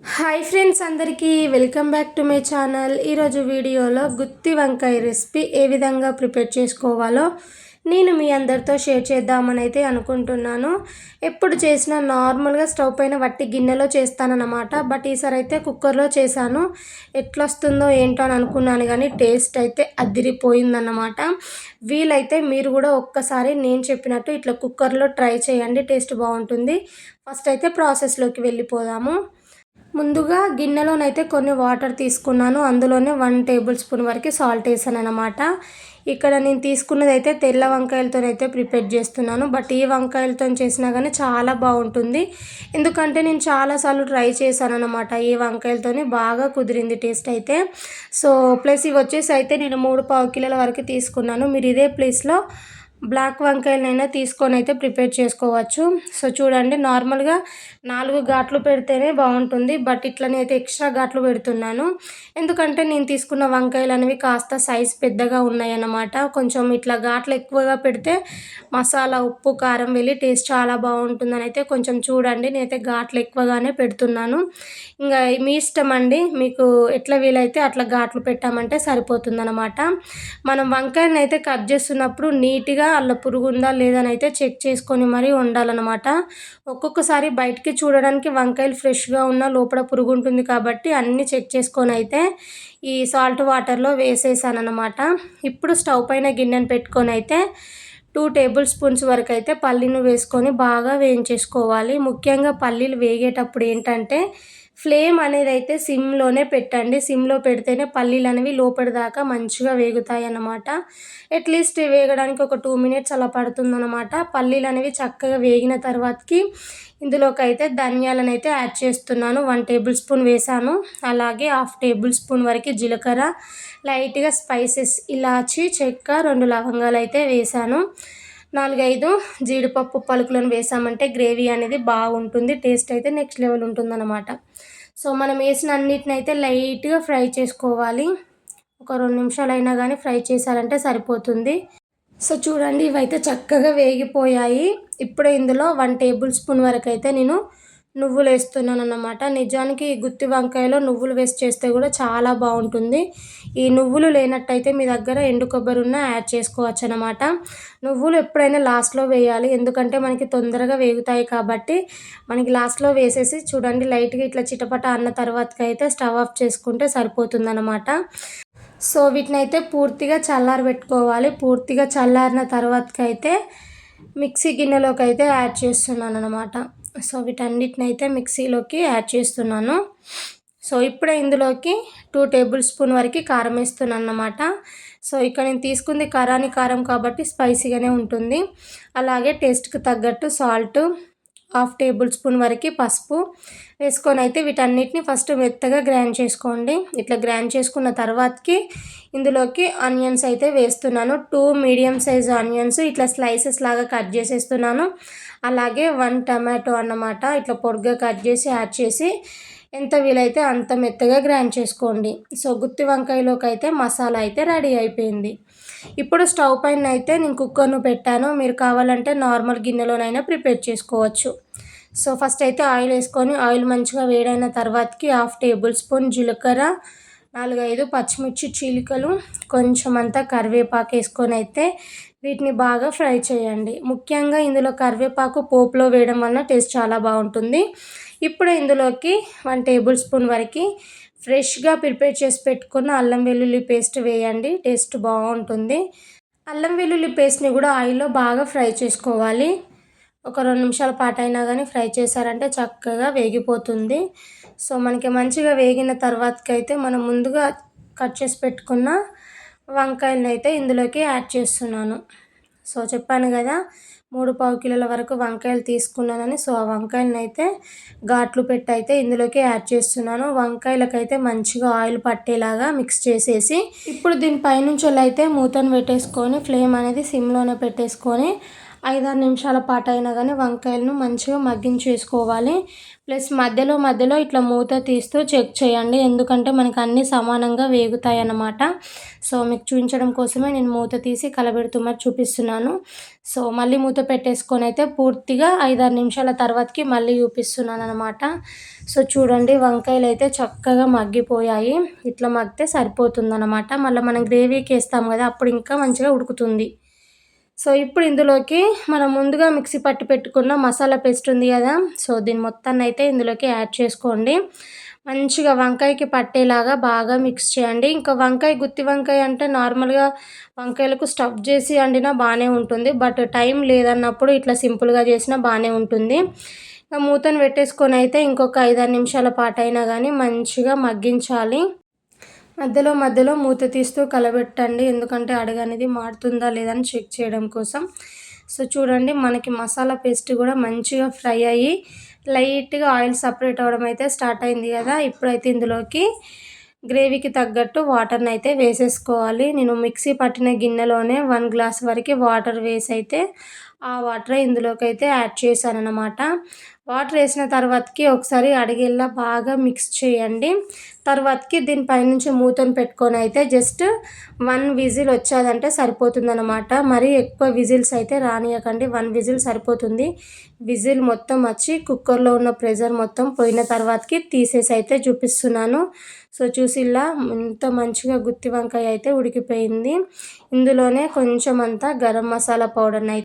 Hi friends, అందరికీ welcome back to my channel. ఈరోజు వీడియోలో గుత్తి వంకాయ రెసిపీ ఏ విధంగా ప్రిపేర్ చేసుకోవాలో నేను మీ అందరితో షేర్ చేద్దామని అయితే అనుకుంటున్నాను. ఎప్పుడు చేసినా నార్మల్గా స్టవ్ పైన వట్టి గిన్నెలో చేస్తానన్నమాట. బట్ ఈసారి అయితే కుక్కర్లో చేశాను. ఎట్లా వస్తుందో ఏంటో అని అనుకున్నాను, కానీ టేస్ట్ అయితే అదిరిపోయిందన్నమాట. వీలైతే మీరు కూడా ఒక్కసారి నేను చెప్పినట్టు ఇట్లా కుక్కర్లో ట్రై చేయండి, టేస్ట్ బాగుంటుంది. ఫస్ట్ అయితే ప్రాసెస్లోకి వెళ్ళిపోదాము. ముందుగా గిన్నెలోనైతే కొన్ని వాటర్ తీసుకున్నాను. అందులోనే 1 టేబుల్ స్పూన్ వరకు సాల్ట్ వేసాను అనమాట. ఇక్కడ నేను తీసుకున్నది అయితే తెల్ల వంకాయలతోనైతే ప్రిపేర్ చేస్తున్నాను. బట్ ఈ వంకాయలతో చేసినా కానీ చాలా బాగుంటుంది. ఎందుకంటే నేను చాలాసార్లు ట్రై చేశాను అనమాట. ఈ వంకాయలతోనే బాగా కుదిరింది టేస్ట్ అయితే. సో ప్లస్ ఇవి వచ్చేసి అయితే నేను 3 కిలోల వరకు తీసుకున్నాను. మీరు ఇదే ప్లేస్లో బ్లాక్ వంకాయలనైనా తీసుకొని అయితే ప్రిపేర్ చేసుకోవచ్చు. సో చూడండి, నార్మల్గా 4 ఘాట్లు పెడితేనే బాగుంటుంది. బట్ ఇట్లనే అయితే ఎక్స్ట్రా ఘాట్లు పెడుతున్నాను. ఎందుకంటే నేను తీసుకున్న వంకాయలు అనేవి కాస్త సైజ్ పెద్దగా ఉన్నాయన్నమాట. కొంచెం ఇట్లా ఘాట్లు ఎక్కువగా పెడితే మసాలా, ఉప్పు, కారం వెళ్ళి టేస్ట్ చాలా బాగుంటుందని అయితే కొంచెం చూడండి. నేనైతే ఘాట్లు ఎక్కువగానే పెడుతున్నాను. ఇంకా మీ ఇష్టం అండి, మీకు ఎట్లా వీలైతే అట్లా ఘాట్లు పెట్టామంటే సరిపోతుందన్నమాట. మనం వంకాయలను అయితే కట్ చేస్తున్నప్పుడు నీట్గా అలా పురుగు ఉందా లేదని అయితే చెక్ చేసుకొని మరీ వండాలన్నమాట. ఒక్కొక్కసారి బయటికి చూడడానికి వంకాయలు ఫ్రెష్గా ఉన్న లోపల పురుగు ఉంటుంది కాబట్టి అన్నీ చెక్ చేసుకొని అయితే ఈ సాల్ట్ వాటర్లో వేసేసానన్నమాట. ఇప్పుడు స్టవ్ పైన గిన్నెను పెట్టుకొని అయితే 2 టేబుల్ స్పూన్స్ వరకు అయితే పల్లీను వేసుకొని బాగా వేయించేసుకోవాలి. ముఖ్యంగా పల్లీలు వేగేటప్పుడు ఏంటంటే ఫ్లేమ్ అనేది అయితే సిమ్లోనే పెట్టండి. సిమ్లో పెడితేనే పల్లీలు అనేవి లోపలి దాకా మంచిగా వేగుతాయి అన్నమాట. అట్లీస్ట్ వేగడానికి ఒక 2 మినిట్స్ అలా పడుతుందన్నమాట. పల్లీలు అనేవి చక్కగా వేగిన తర్వాతకి ఇందులోకి అయితే ధనియాలను అయితే యాడ్ చేస్తున్నాను. 1 టేబుల్ స్పూన్ వేసాను. అలాగే 1/2 టేబుల్ స్పూన్ వరకు జీలకర్ర, లైట్గా స్పైసెస్ ఇలాచి, చెక్క, 2 లవంగాలు అయితే వేసాను. 4-5 జీడిపప్పు పలుకులను వేసామంటే గ్రేవీ అనేది బాగుంటుంది. టేస్ట్ అయితే నెక్స్ట్ లెవెల్ ఉంటుందన్నమాట. సో మనం వేసిన అన్నిటిని అయితే లైట్గా ఫ్రై చేసుకోవాలి. ఒక 2 నిమిషాలైనా కానీ ఫ్రై చేశారంటే సరిపోతుంది. సో చూడండి, ఇవైతే చక్కగా వేగిపోయాయి. ఇప్పుడు ఇందులో 1 టేబుల్ స్పూన్ వరకు అయితే నేను నువ్వులు వేస్తున్నాను అన్నమాట. నిజానికి గుత్తి వంకాయలో నువ్వులు వేసి చేస్తే కూడా చాలా బాగుంటుంది. ఈ నువ్వులు లేనట్టయితే మీ దగ్గర ఎండు కొబ్బరి ఉన్న యాడ్ చేసుకోవచ్చు అన్నమాట. నువ్వులు ఎప్పుడైనా లాస్ట్లో వేయాలి, ఎందుకంటే మనకి తొందరగా వేగుతాయి కాబట్టి. మనకి లాస్ట్లో వేసేసి చూడండి, లైట్గా ఇట్లా చిటపట అన్న తర్వాతకి అయితే స్టవ్ ఆఫ్ చేసుకుంటే సరిపోతుందన్నమాట. సో వీటినైతే పూర్తిగా చల్లారబెట్టుకోవాలి. పూర్తిగా చల్లారిన తర్వాతకైతే మిక్సీ గిన్నెలోకి అయితే యాడ్ చేస్తున్నాను అనమాట. సో వీటన్నిటినైతే మిక్సీలోకి యాడ్ చేస్తున్నాను. సో ఇప్పుడే ఇందులోకి 2 టేబుల్ స్పూన్ వరకు కారం వేస్తున్నాను అన్నమాట. సో ఇక్కడ నేను తీసుకుంది కరాని కారం కాబట్టి స్పైసీగానే ఉంటుంది. అలాగే టేస్ట్కి తగ్గట్టు సాల్ట్, 1/2 టేబుల్ స్పూన్ వరకు పసుపు వేసుకొని అయితే వీటన్నిటిని ఫస్ట్ మెత్తగా గ్రైండ్ చేసుకోండి. ఇట్లా గ్రైండ్ చేసుకున్న తర్వాతకి ఇందులోకి ఆనియన్స్ అయితే వేస్తున్నాను. 2 మీడియం సైజ్ ఆనియన్స్ ఇట్లా స్లైసెస్ లాగా కట్ చేసేస్తున్నాను. అలాగే 1 టమాటో అన్నమాట, ఇట్లా పొడుగ్గా కట్ చేసి యాడ్ చేసి ఎంత వీలైతే అంత మెత్తగా గ్రైండ్ చేసుకోండి. సో గుత్తి వంకాయలోకి అయితే మసాలా అయితే రెడీ అయిపోయింది. ఇప్పుడు స్టవ్ పైన అయితే నేను కుక్కర్ను పెట్టాను. మీరు కావాలంటే నార్మల్ గిన్నెలోనైనా ప్రిపేర్ చేసుకోవచ్చు. సో ఫస్ట్ అయితే ఆయిల్ వేసుకొని ఆయిల్ మంచిగా వేడైన తర్వాతకి 1/2 టేబుల్ స్పూన్ జీలకర్ర, 4-5 పచ్చిమిర్చి చీలికలు, కొంచెం అంతా కరివేపాకు వేసుకొని అయితే వీటిని బాగా ఫ్రై చేయండి. ముఖ్యంగా ఇందులో కరివేపాకు పోపులో వేయడం వలన టేస్ట్ చాలా బాగుంటుంది. ఇప్పుడు ఇందులోకి 1 టేబుల్ స్పూన్ వరకు ఫ్రెష్గా ప్రిపేర్ చేసి పెట్టుకున్న అల్లం వెల్లుల్లి పేస్ట్ వేయండి. టేస్ట్ బాగుంటుంది. అల్లం వెల్లుల్లి పేస్ట్ని కూడా ఆయిల్లో బాగా ఫ్రై చేసుకోవాలి. ఒక 2 నిమిషాల పాటు అయినా కానీ ఫ్రై చేశారంటే చక్కగా వేగిపోతుంది. సో మనకి మంచిగా వేగిన తర్వాతకైతే మనం ముందుగా కట్ చేసి పెట్టుకున్న వంకాయలను అయితే ఇందులోకి యాడ్ చేస్తున్నాను. సో చెప్పాను కదా, 3 కిలోల వరకు వంకాయలు తీసుకున్నానని. సో ఆ వంకాయలను అయితే ఘాట్లు పెట్టి అయితే ఇందులోకి యాడ్ చేస్తున్నాను. వంకాయలకైతే మంచిగా ఆయిల్ పట్టేలాగా మిక్స్ చేసేసి ఇప్పుడు దీని పైనుంచి అయితే మూతను పెట్టేసుకొని ఫ్లేమ్ అనేది సిమ్లోనే పెట్టేసుకొని 5-6 నిమిషాల పాటు అయినా కానీ వంకాయలను మంచిగా మగ్గించేసుకోవాలి. ప్లస్ మధ్యలో మధ్యలో ఇట్లా మూత తీస్తూ చెక్ చేయండి, ఎందుకంటే మనకు అన్నీ సమానంగా వేగుతాయి అన్నమాట. సో మీకు చూపించడం కోసమే నేను మూత తీసి కలబెడుతూ మరి చూపిస్తున్నాను. సో మళ్ళీ మూత పెట్టేసుకొని అయితే పూర్తిగా 5-6 నిమిషాల తర్వాతకి మళ్ళీ చూపిస్తున్నాను అనమాట. సో చూడండి, వంకాయలు అయితే చక్కగా మగ్గిపోయాయి. ఇట్లా మగ్గితే సరిపోతుందన్నమాట. మళ్ళీ మనం గ్రేవీకి వేస్తాం కదా, అప్పుడు ఇంకా మంచిగా ఉడుకుతుంది. సో ఇప్పుడు ఇందులోకి మనం ముందుగా మిక్సీ పట్టి పెట్టుకున్న మసాలా పేస్ట్ ఉంది కదా, సో దీని మొత్తాన్ని అయితే ఇందులోకి యాడ్ చేసుకోండి. మంచిగా వంకాయకి పట్టేలాగా బాగా మిక్స్ చేయండి. ఇంకా గుత్తి వంకాయ అంటే నార్మల్గా వంకాయలకు స్టఫ్ చేసి వండినా బాగానే ఉంటుంది, బట్ టైం లేదన్నప్పుడు ఇట్లా సింపుల్గా చేసినా బాగానే ఉంటుంది. ఇంకా మూతను పెట్టేసుకొని అయితే ఇంకొక 5-6 నిమిషాల పాటు అయినా కానీ మంచిగా మగ్గించాలి. మధ్యలో మధ్యలో మూత తీస్తూ కలబెట్టండి, ఎందుకంటే అడుగు అనేది మాడుతుందా లేదా అని చెక్ చేయడం కోసం. సో చూడండి, మనకి మసాలా పేస్ట్ కూడా మంచిగా ఫ్రై అయ్యి లైట్గా ఆయిల్ సపరేట్ అవ్వడం అయితే స్టార్ట్ అయింది కదా. ఇప్పుడైతే ఇందులోకి గ్రేవీకి తగ్గట్టు వాటర్ని అయితే వేసేసుకోవాలి. నేను మిక్సీ పట్టిన గిన్నెలోనే 1 గ్లాస్ వరకు వాటర్ వేసి అయితే ఆ వాటర్ ఇందులోకి అయితే యాడ్ చేశాను అన్నమాట. వాటర్ వేసిన తర్వాతకి ఒకసారి అడిగేలా బాగా మిక్స్ చేయండి. తర్వాతకి దీనిపైనుంచి మూతను పెట్టుకొని అయితే జస్ట్ 1 విజిల్ వచ్చేదంటే సరిపోతుందన్నమాట. మరీ ఎక్కువ విజిల్స్ అయితే రానియకండి, 1 విజిల్ సరిపోతుంది. విజిల్ మొత్తం వచ్చి కుక్కర్లో ఉన్న ప్రెషర్ మొత్తం పోయిన తర్వాతకి తీసేసి అయితే చూపిస్తున్నాను. సో చూసి ఇలా ఎంత మంచిగా గుత్తి వంకాయ అయితే ఉడికిపోయింది. ఇందులోనే కొంచెం అంతా గరం మసాలా పౌడర్ని అయితే